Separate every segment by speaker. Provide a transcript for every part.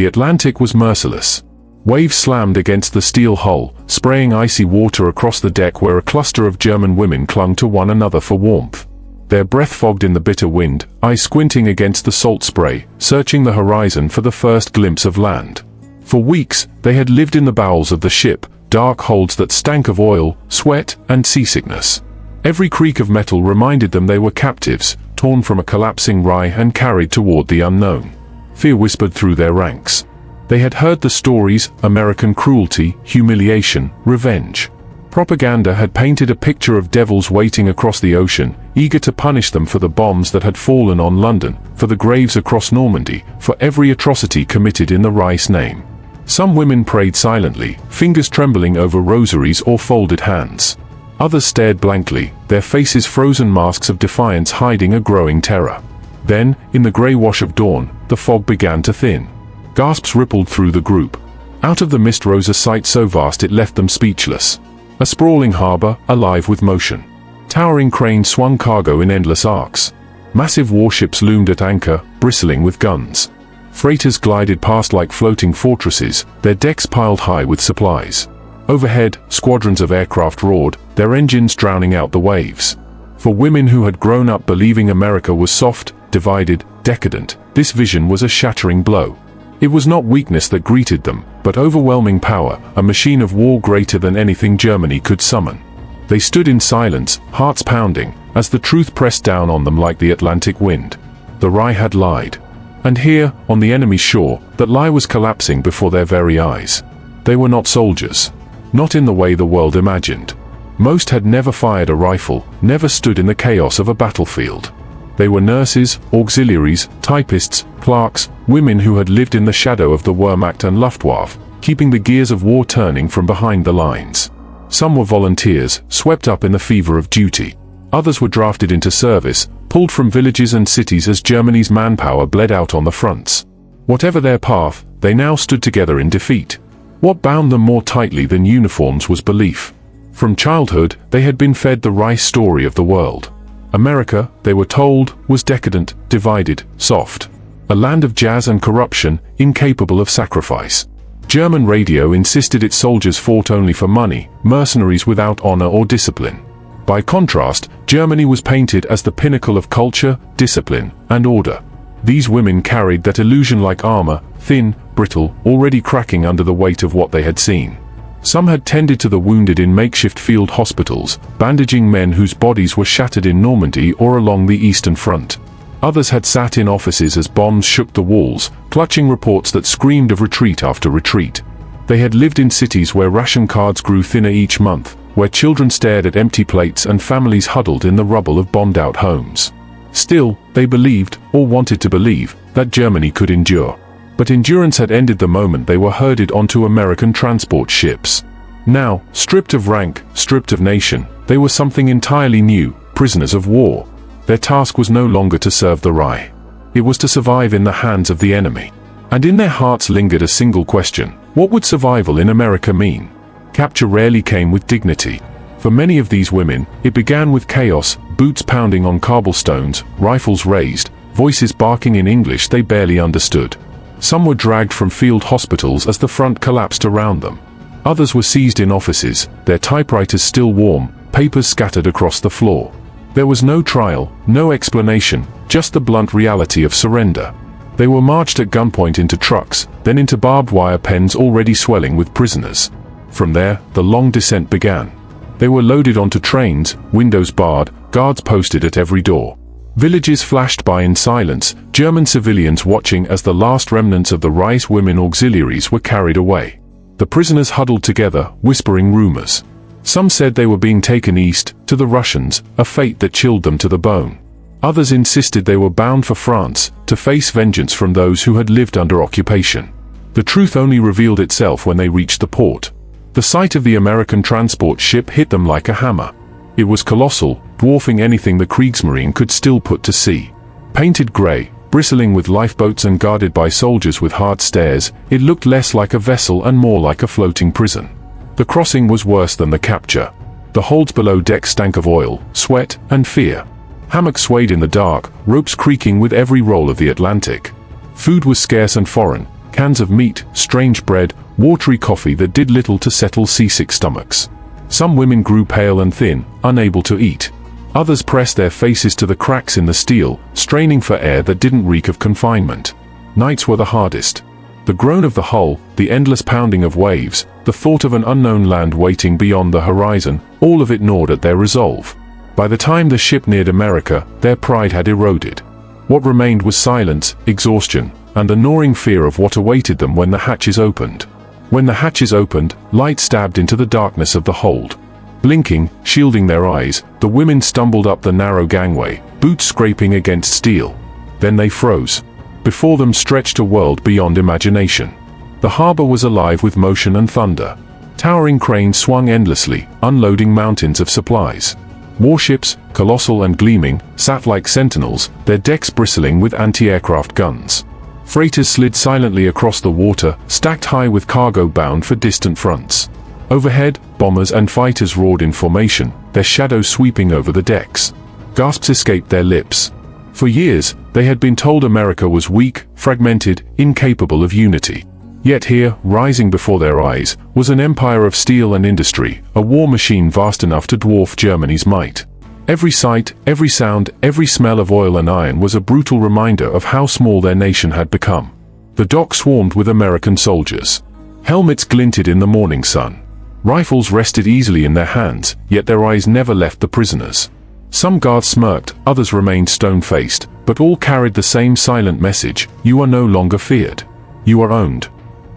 Speaker 1: The Atlantic was merciless. Waves slammed against the steel hull, spraying icy water across the deck where a cluster of German women clung to one another for warmth. Their breath fogged in the bitter wind, eyes squinting against the salt spray, searching the horizon for the first glimpse of land. For weeks, they had lived in the bowels of the ship, dark holds that stank of oil, sweat, and seasickness. Every creak of metal reminded them they were captives, torn from a collapsing rye and carried toward the unknown. Fear whispered through their ranks. They had heard the stories: American cruelty, humiliation, revenge. Propaganda had painted a picture of devils waiting across the ocean, eager to punish them for the bombs that had fallen on London, for the graves across Normandy, for every atrocity committed in the Reich's name. Some women prayed silently, fingers trembling over rosaries or folded hands. Others stared blankly, their faces frozen masks of defiance hiding a growing terror. Then, in the grey wash of dawn, the fog began to thin. Gasps rippled through the group. Out of the mist rose a sight so vast it left them speechless. A sprawling harbour, alive with motion. Towering cranes swung cargo in endless arcs. Massive warships loomed at anchor, bristling with guns. Freighters glided past like floating fortresses, their decks piled high with supplies. Overhead, squadrons of aircraft roared, their engines drowning out the waves. For women who had grown up believing America was soft, divided, decadent, this vision was a shattering blow. It was not weakness that greeted them, but overwhelming power, a machine of war greater than anything Germany could summon. They stood in silence, hearts pounding, as the truth pressed down on them like the Atlantic wind. The Reich had lied. And here, on the enemy's shore, that lie was collapsing before their very eyes. They were not soldiers. Not in the way the world imagined. Most had never fired a rifle, never stood in the chaos of a battlefield. They were nurses, auxiliaries, typists, clerks, women who had lived in the shadow of the Wehrmacht and Luftwaffe, keeping the gears of war turning from behind the lines. Some were volunteers, swept up in the fever of duty. Others were drafted into service, pulled from villages and cities as Germany's manpower bled out on the fronts. Whatever their path, they now stood together in defeat. What bound them more tightly than uniforms was belief. From childhood, they had been fed the Reich story of the world. America, they were told, was decadent, divided, soft. A land of jazz and corruption, incapable of sacrifice. German radio insisted its soldiers fought only for money, mercenaries without honor or discipline. By contrast, Germany was painted as the pinnacle of culture, discipline, and order. These women carried that illusion like armor, thin, brittle, already cracking under the weight of what they had seen. Some had tended to the wounded in makeshift field hospitals, bandaging men whose bodies were shattered in Normandy or along the Eastern Front. Others had sat in offices as bombs shook the walls, clutching reports that screamed of retreat after retreat. They had lived in cities where ration cards grew thinner each month, where children stared at empty plates and families huddled in the rubble of bombed-out homes. Still, they believed, or wanted to believe, that Germany could endure. But endurance had ended the moment they were herded onto American transport ships. Now, stripped of rank, stripped of nation, they were something entirely new, prisoners of war. Their task was no longer to serve the Reich. It was to survive in the hands of the enemy. And in their hearts lingered a single question: what would survival in America mean? Capture rarely came with dignity. For many of these women, it began with chaos, boots pounding on cobblestones, rifles raised, voices barking in English they barely understood. Some were dragged from field hospitals as the front collapsed around them. Others were seized in offices, their typewriters still warm, papers scattered across the floor. There was no trial, no explanation, just the blunt reality of surrender. They were marched at gunpoint into trucks, then into barbed wire pens already swelling with prisoners. From there, the long descent began. They were loaded onto trains, windows barred, guards posted at every door. Villages flashed by in silence, German civilians watching as the last remnants of the Reich's women auxiliaries were carried away. The prisoners huddled together, whispering rumors. Some said they were being taken east, to the Russians, a fate that chilled them to the bone. Others insisted they were bound for France, to face vengeance from those who had lived under occupation. The truth only revealed itself when they reached the port. The sight of the American transport ship hit them like a hammer. It was colossal, dwarfing anything the Kriegsmarine could still put to sea. Painted grey, bristling with lifeboats and guarded by soldiers with hard stares, it looked less like a vessel and more like a floating prison. The crossing was worse than the capture. The holds below deck stank of oil, sweat, and fear. Hammocks swayed in the dark, ropes creaking with every roll of the Atlantic. Food was scarce and foreign, cans of meat, strange bread, watery coffee that did little to settle seasick stomachs. Some women grew pale and thin, unable to eat. Others pressed their faces to the cracks in the steel, straining for air that didn't reek of confinement. Nights were the hardest. The groan of the hull, the endless pounding of waves, the thought of an unknown land waiting beyond the horizon, all of it gnawed at their resolve. By the time the ship neared America, their pride had eroded. What remained was silence, exhaustion, and a gnawing fear of what awaited them when the hatches opened. When the hatches opened, light stabbed into the darkness of the hold. Blinking, shielding their eyes, the women stumbled up the narrow gangway, boots scraping against steel. Then they froze. Before them stretched a world beyond imagination. The harbor was alive with motion and thunder. Towering cranes swung endlessly, unloading mountains of supplies. Warships, colossal and gleaming, sat like sentinels, their decks bristling with anti-aircraft guns. Freighters slid silently across the water, stacked high with cargo bound for distant fronts. Overhead, bombers and fighters roared in formation, their shadows sweeping over the decks. Gasps escaped their lips. For years, they had been told America was weak, fragmented, incapable of unity. Yet here, rising before their eyes, was an empire of steel and industry, a war machine vast enough to dwarf Germany's might. Every sight, every sound, every smell of oil and iron was a brutal reminder of how small their nation had become. The dock swarmed with American soldiers. Helmets glinted in the morning sun. Rifles rested easily in their hands, yet their eyes never left the prisoners. Some guards smirked, others remained stone-faced, but all carried the same silent message: you are no longer feared. You are owned.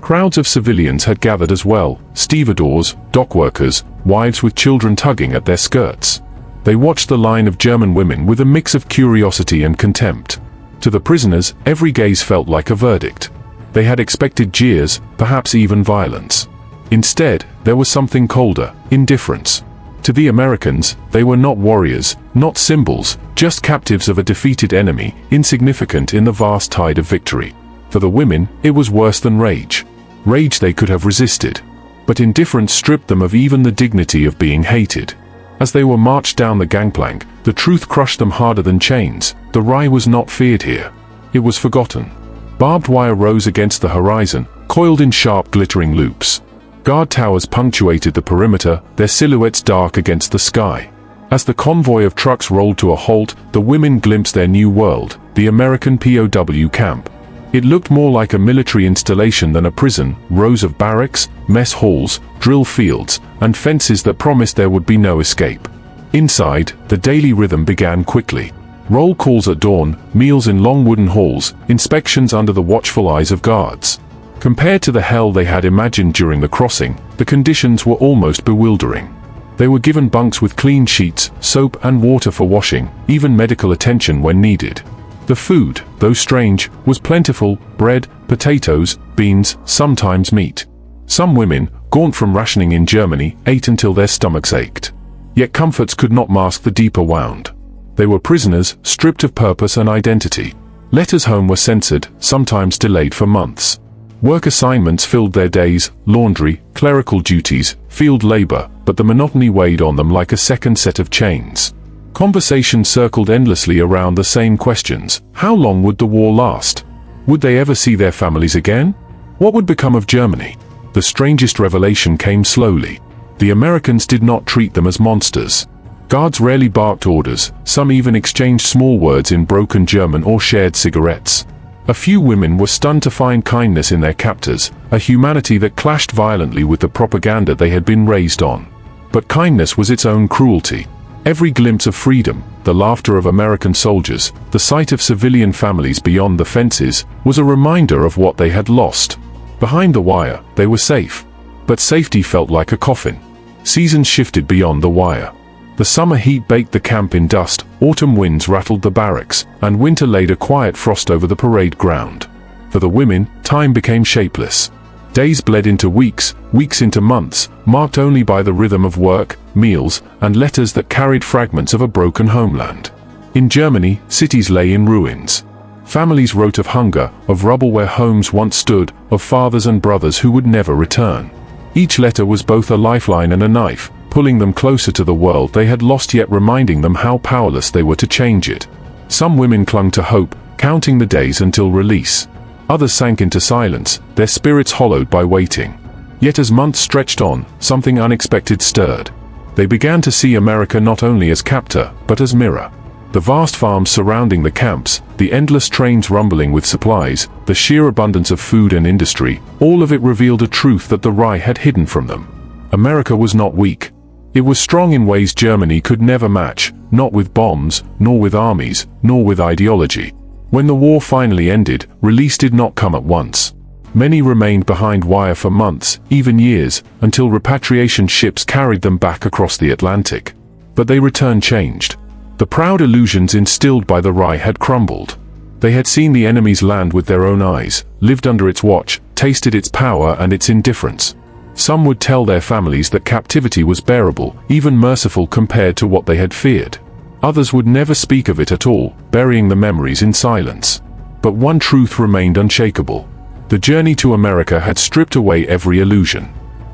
Speaker 1: Crowds of civilians had gathered as well, stevedores, dock workers, wives with children tugging at their skirts. They watched the line of German women with a mix of curiosity and contempt. To the prisoners, every gaze felt like a verdict. They had expected jeers, perhaps even violence. Instead, there was something colder: indifference. To the Americans, they were not warriors, not symbols, just captives of a defeated enemy, insignificant in the vast tide of victory. For the women, it was worse than rage. Rage they could have resisted. But indifference stripped them of even the dignity of being hated. As they were marched down the gangplank, the truth crushed them harder than chains: the Rye was not feared here. It was forgotten. Barbed wire rose against the horizon, coiled in sharp glittering loops. Guard towers punctuated the perimeter, their silhouettes dark against the sky. As the convoy of trucks rolled to a halt, the women glimpsed their new world, the American POW camp. It looked more like a military installation than a prison: rows of barracks, mess halls, drill fields, and fences that promised there would be no escape. Inside, the daily rhythm began quickly. Roll calls at dawn, meals in long wooden halls, inspections under the watchful eyes of guards. Compared to the hell they had imagined during the crossing, the conditions were almost bewildering. They were given bunks with clean sheets, soap and water for washing, even medical attention when needed. The food, though strange, was plentiful: bread, potatoes, beans, sometimes meat. Some women, gaunt from rationing in Germany, ate until their stomachs ached. Yet comforts could not mask the deeper wound. They were prisoners, stripped of purpose and identity. Letters home were censored, sometimes delayed for months. Work assignments filled their days: laundry, clerical duties, field labor, but the monotony weighed on them like a second set of chains. Conversation circled endlessly around the same questions: how long would the war last? Would they ever see their families again? What would become of Germany? The strangest revelation came slowly. The Americans did not treat them as monsters. Guards rarely barked orders, some even exchanged small words in broken German or shared cigarettes. A few women were stunned to find kindness in their captors, a humanity that clashed violently with the propaganda they had been raised on. But kindness was its own cruelty. Every glimpse of freedom, the laughter of American soldiers, the sight of civilian families beyond the fences, was a reminder of what they had lost. Behind the wire, they were safe. But safety felt like a coffin. Seasons shifted beyond the wire. The summer heat baked the camp in dust, autumn winds rattled the barracks, and winter laid a quiet frost over the parade ground. For the women, time became shapeless. Days bled into weeks, weeks into months, marked only by the rhythm of work, meals, and letters that carried fragments of a broken homeland. In Germany, cities lay in ruins. Families wrote of hunger, of rubble where homes once stood, of fathers and brothers who would never return. Each letter was both a lifeline and a knife, pulling them closer to the world they had lost, yet reminding them how powerless they were to change it. Some women clung to hope, counting the days until release. Others sank into silence, their spirits hollowed by waiting. Yet as months stretched on, something unexpected stirred. They began to see America not only as captor, but as mirror. The vast farms surrounding the camps, the endless trains rumbling with supplies, the sheer abundance of food and industry, all of it revealed a truth that the Reich had hidden from them. America was not weak. It was strong in ways Germany could never match, not with bombs, nor with armies, nor with ideology. When the war finally ended, release did not come at once. Many remained behind wire for months, even years, until repatriation ships carried them back across the Atlantic. But they returned changed. The proud illusions instilled by the Reich had crumbled. They had seen the enemy's land with their own eyes, lived under its watch, tasted its power and its indifference. Some would tell their families that captivity was bearable, even merciful compared to what they had feared. Others would never speak of it at all, burying the memories in silence. But one truth remained unshakable. The journey to America had stripped away every illusion.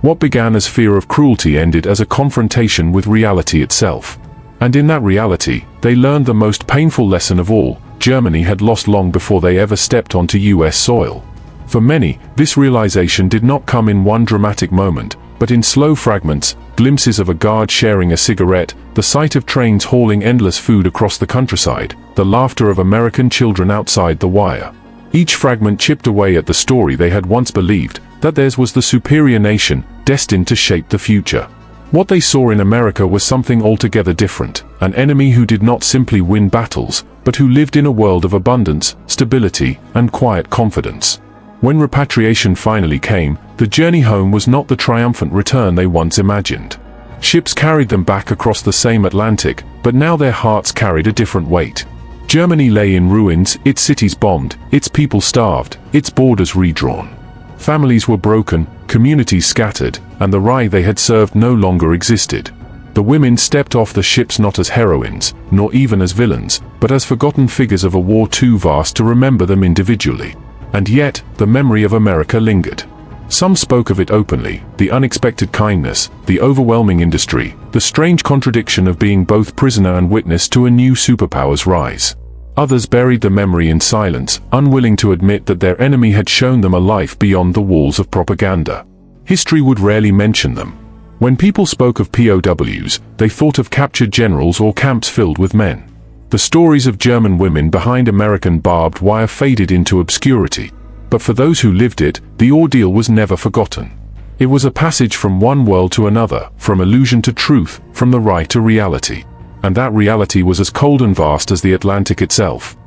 Speaker 1: What began as fear of cruelty ended as a confrontation with reality itself. And in that reality, they learned the most painful lesson of all: Germany had lost long before they ever stepped onto US soil. For many, this realization did not come in one dramatic moment, but in slow fragments, glimpses of a guard sharing a cigarette, the sight of trains hauling endless food across the countryside, the laughter of American children outside the wire. Each fragment chipped away at the story they had once believed, that theirs was the superior nation, destined to shape the future. What they saw in America was something altogether different, an enemy who did not simply win battles, but who lived in a world of abundance, stability, and quiet confidence. When repatriation finally came, the journey home was not the triumphant return they once imagined. Ships carried them back across the same Atlantic, but now their hearts carried a different weight. Germany lay in ruins, its cities bombed, its people starved, its borders redrawn. Families were broken, communities scattered, and the Reich they had served no longer existed. The women stepped off the ships not as heroines, nor even as villains, but as forgotten figures of a war too vast to remember them individually. And yet, the memory of America lingered. Some spoke of it openly: the unexpected kindness, the overwhelming industry, the strange contradiction of being both prisoner and witness to a new superpower's rise. Others buried the memory in silence, unwilling to admit that their enemy had shown them a life beyond the walls of propaganda. History would rarely mention them. When people spoke of POWs, they thought of captured generals or camps filled with men. The stories of German women behind American barbed wire faded into obscurity. But for those who lived it, the ordeal was never forgotten. It was a passage from one world to another, from illusion to truth, from the Reich to reality. And that reality was as cold and vast as the Atlantic itself.